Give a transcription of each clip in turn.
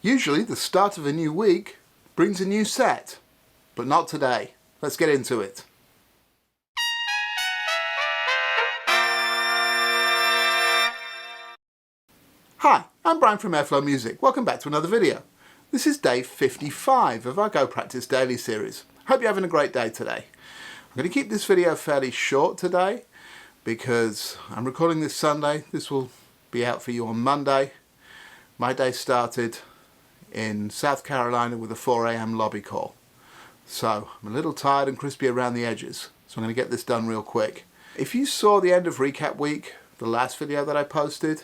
Usually the start of a new week brings a new set, but not today. Let's get into it. Hi, I'm Brian from Airflow Music. Welcome back to another video. This is day 55 of our Go Practice Daily series. Hope you're having a great day today. I'm going to keep this video fairly short today because I'm recording this Sunday. This will be out for you on Monday. My day started in South Carolina with a 4 a.m. lobby call. So I'm a little tired and crispy around the edges. So I'm going to get this done real quick. If you saw the end of recap week, the last video that I posted,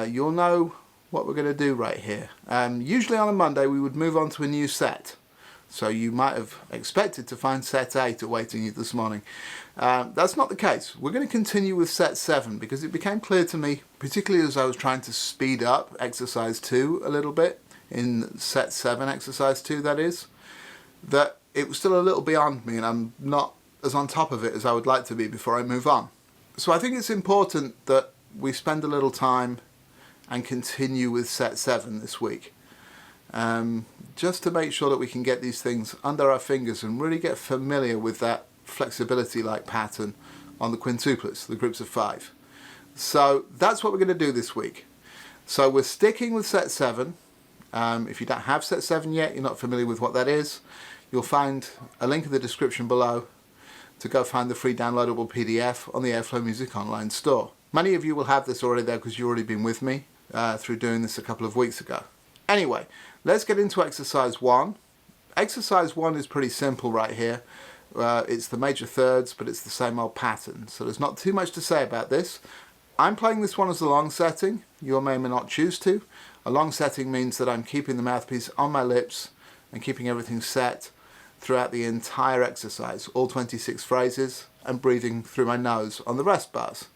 you'll know what we're going to do right here. Usually on a Monday we would move on to a new set. So you might have expected to find set 8 awaiting you this morning. That's not the case. We're going to continue with set 7 because it became clear to me, particularly as I was trying to speed up exercise 2 a little bit, in set 7 exercise 2 that is, that it was still a little beyond me and I'm not as on top of it as I would like to be before I move on. So I think it's important that we spend a little time and continue with set 7 this week. Just to make sure that we can get these things under our fingers and really get familiar with that flexibility-like pattern on the quintuplets, the groups of 5. So that's what we're going to do this week. So we're sticking with set 7. If you don't have set 7 yet, you're not familiar with what that is, you'll find a link in the description below to go find the free downloadable PDF on the Airflow Music online store. Many of you will have this already there because you've already been with me through doing this a couple of weeks ago. Anyway, let's get into exercise 1. Exercise 1 is pretty simple right here. It's the major thirds, but it's the same old pattern. So there's not too much to say about this. I'm playing this one as a long setting. You may or may not choose to. A long setting means that I'm keeping the mouthpiece on my lips and keeping everything set throughout the entire exercise, all 26 phrases, and breathing through my nose on the rest bars.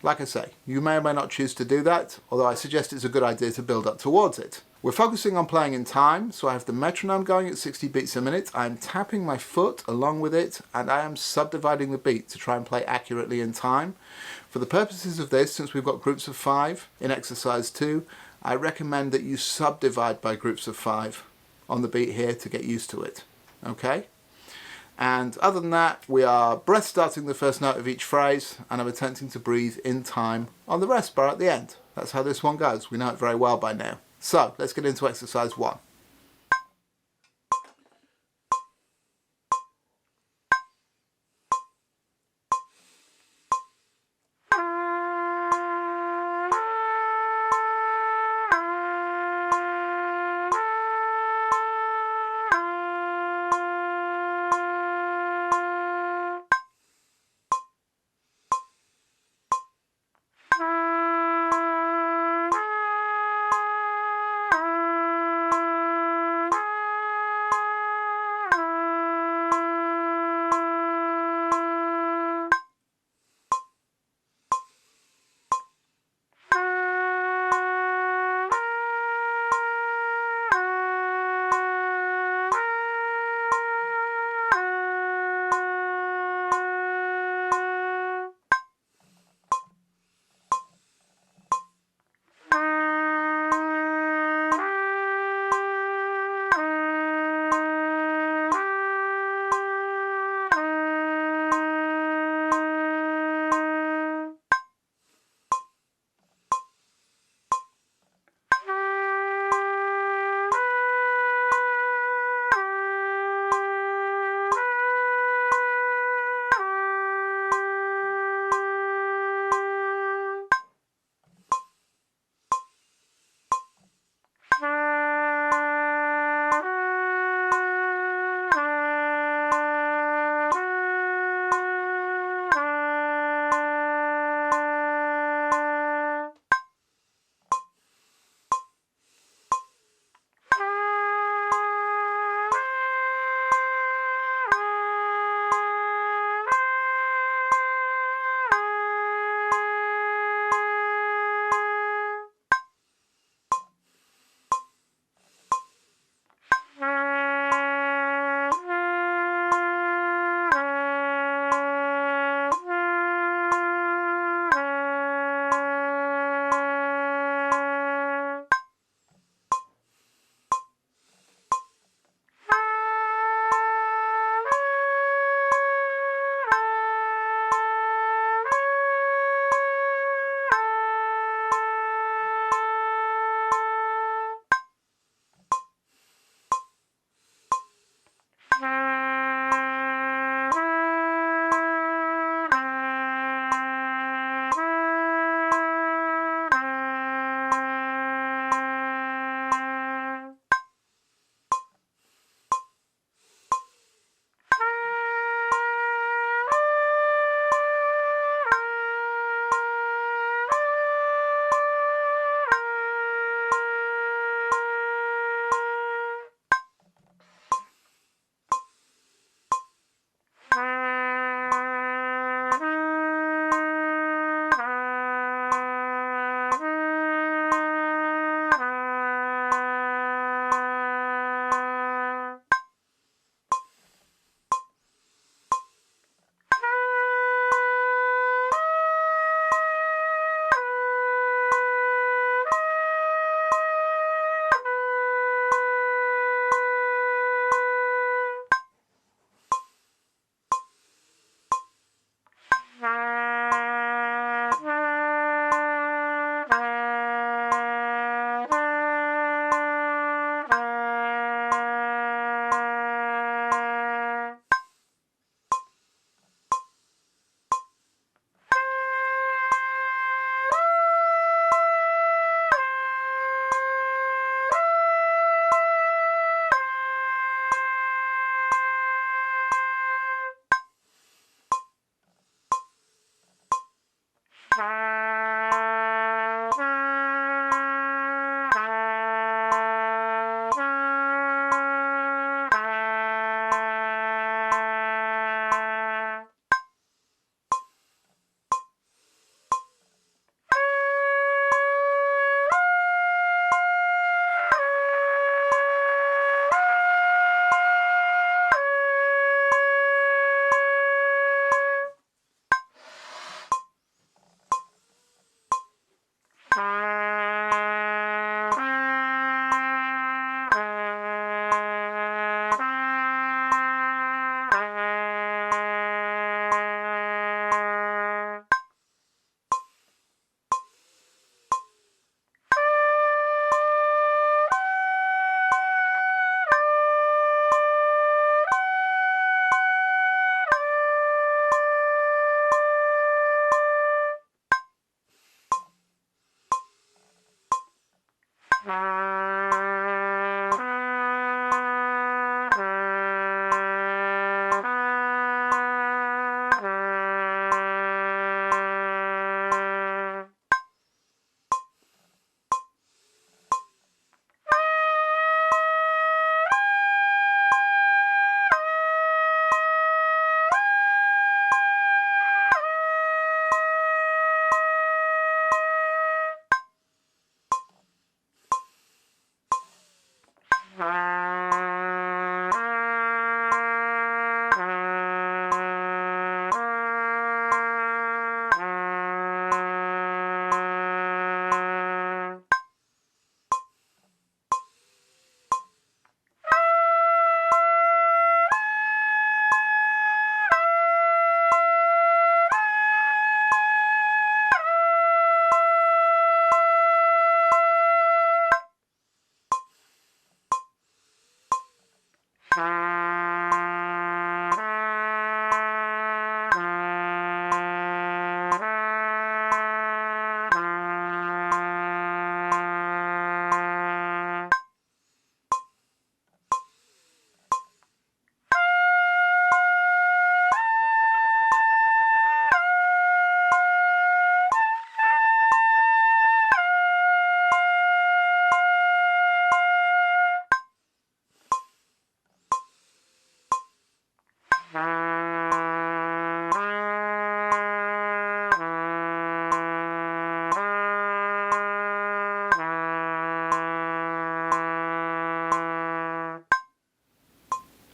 Like I say, you may or may not choose to do that, although I suggest it's a good idea to build up towards it. We're focusing on playing in time, so I have the metronome going at 60 beats a minute, I'm tapping my foot along with it, and I am subdividing the beat to try and play accurately in time. For the purposes of this, since we've got groups of 5 in exercise 2, I recommend that you subdivide by groups of 5 on the beat here to get used to it. Okay? And other than that, we are breath starting the first note of each phrase, and I'm attempting to breathe in time on the rest bar at the end. That's how this one goes. We know it very well by now. So, let's get into exercise 1.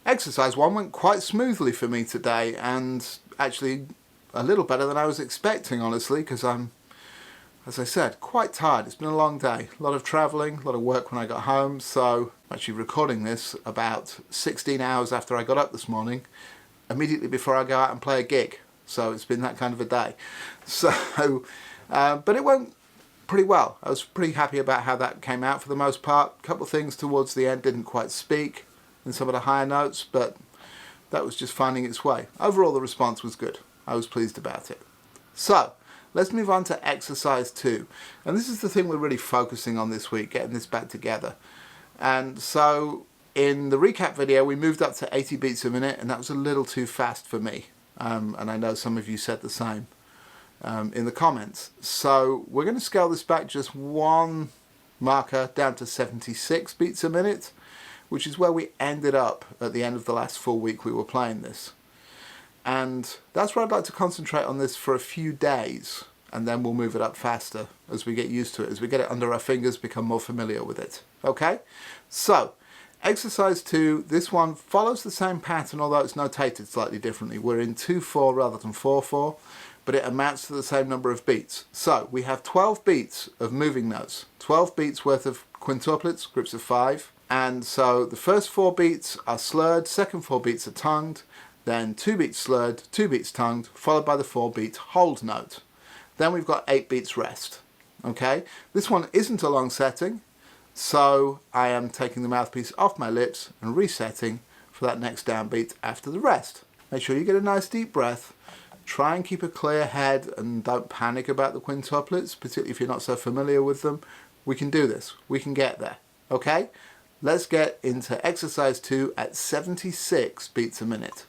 Exercise 1 went quite smoothly for me today, and actually a little better than I was expecting, honestly, because I'm, as I said, quite tired. It's been a long day, a lot of travelling, a lot of work when I got home, so I'm actually recording this about 16 hours after I got up this morning, immediately before I go out and play a gig. So it's been that kind of a day. So, but it went pretty well. I was pretty happy about how that came out for the most part. A couple of things towards the end didn't quite speak in some of the higher notes, but that was just finding its way. Overall, the response was good. I was pleased about it. So let's move on to exercise 2. And this is the thing we're really focusing on this week, getting this back together. And so in the recap video, we moved up to 80 beats a minute, and that was a little too fast for me. And I know some of you said the same in the comments. So we're going to scale this back just one marker down to 76 beats a minute, which is where we ended up at the end of the last full week we were playing this. And that's where I'd like to concentrate on this for a few days, and then we'll move it up faster as we get used to it, as we get it under our fingers, become more familiar with it. Okay? So, exercise 2, this one follows the same pattern, although it's notated slightly differently. We're in 2-4 rather than 4-4, but it amounts to the same number of beats. So, we have 12 beats of moving notes, 12 beats worth of quintuplets, groups of 5. And so the first 4 beats are slurred, second 4 beats are tongued, then 2 beats slurred, 2 beats tongued, followed by the 4 beat hold note. Then we've got 8 beats rest. Okay, this one isn't a long setting, so I am taking the mouthpiece off my lips and resetting for that next downbeat after the rest. Make sure you get a nice deep breath. Try and keep a clear head and don't panic about the quintuplets, particularly if you're not so familiar with them. We can do this. We can get there. Okay? Let's get into exercise 2 at 76 beats a minute.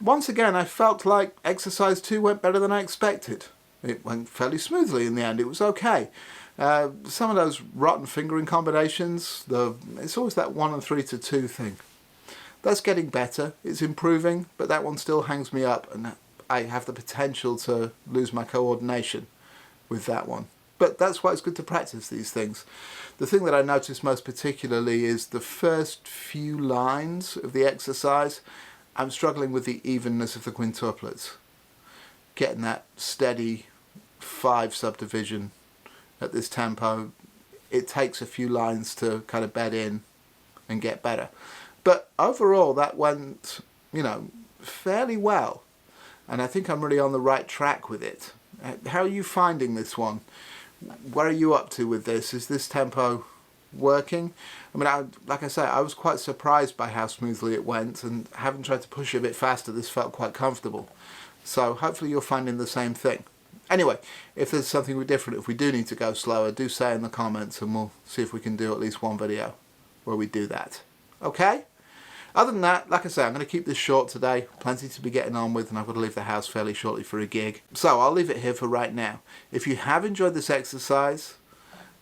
Once again, I felt like exercise 2 went better than I expected. It went fairly smoothly in the end. It was okay. Some of those rotten fingering combinations, it's always that 1 and 3 to 2 thing. That's getting better. It's improving, but that one still hangs me up, and I have the potential to lose my coordination with that one. But that's why it's good to practice these things. The thing that I noticed most particularly is the first few lines of the exercise. I'm struggling with the evenness of the quintuplets. Getting that steady 5 subdivision at this tempo, it takes a few lines to kind of bed in and get better. But overall that went, fairly well. And I think I'm really on the right track with it. How are you finding this one? Where are you up to with this? Is this tempo working? I mean, like I say, I was quite surprised by how smoothly it went, and having tried to push it a bit faster, this felt quite comfortable. So hopefully you're finding the same thing. Anyway, if there's something different, if we do need to go slower, do say in the comments and we'll see if we can do at least one video where we do that. Okay? Other than that, like I say, I'm going to keep this short today. Plenty to be getting on with, and I've got to leave the house fairly shortly for a gig. So I'll leave it here for right now. If you have enjoyed this exercise,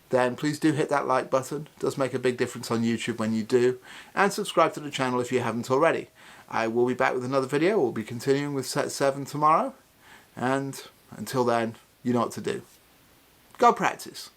then please do hit that like button. It does make a big difference on YouTube when you do. And subscribe to the channel if you haven't already. I will be back with another video. We'll be continuing with set 7 tomorrow. And until then, you know what to do. Go practice.